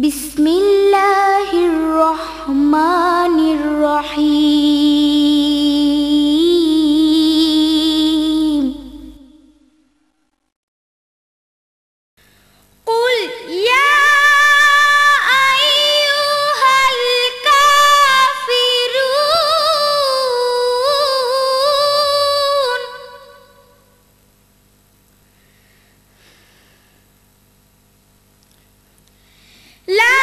বিসমিল্লাহির রহমানির রহিম। কুল ইয়া আইয়ুহাল কাফিরুন। লা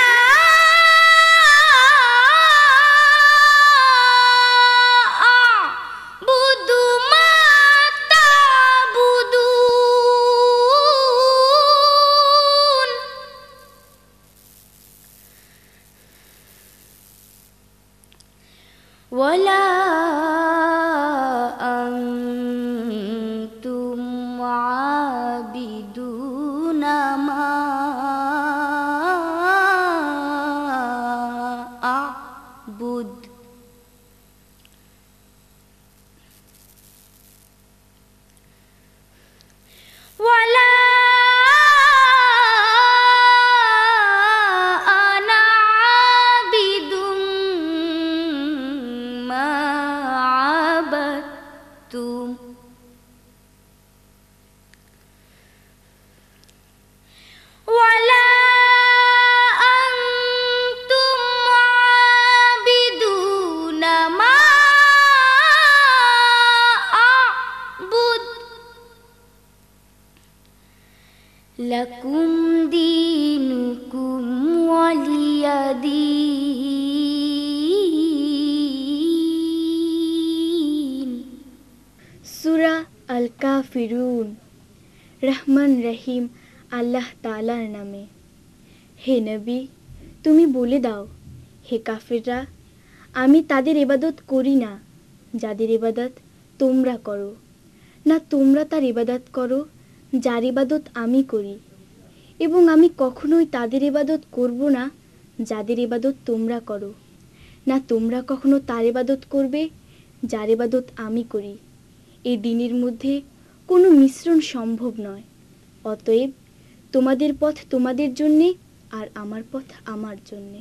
আ'বুদু মা তা'বুদুন। ওয়ালা আনতুম আবিদুনা মা আ'বুদ। ওয়ালা আনা আবিদুম মা আবাদতুম। ওয়ালা আনতুম আবিদুনা মা আ'বুদ। লাকুম দীনুকুম ওয়ালিয়া দীন। সূরা আল কাফিরুন। রহমান রহিম আল্লাহ তাআলার নামে। হে নবী, তুমি বলে দাও, হে কাফিররা, আমি তাদের ইবাদত করি না যাদের ইবাদত তোমরা করো, না তোমরা তার ইবাদত করো যার ইবাদত আমি করি, এবং আমি কখনোই তাদের ইবাদত করব না যাদের ইবাদত তোমরা করো, না তোমরা কখনো তার ইবাদত করবে যার ইবাদত আমি করি। এই দিনের মধ্যে কোনো মিশ্রণ সম্ভব নয়। অতএব তোমাদের পথ তোমাদের জন্যে আর আমার পথ আমার জন্যে।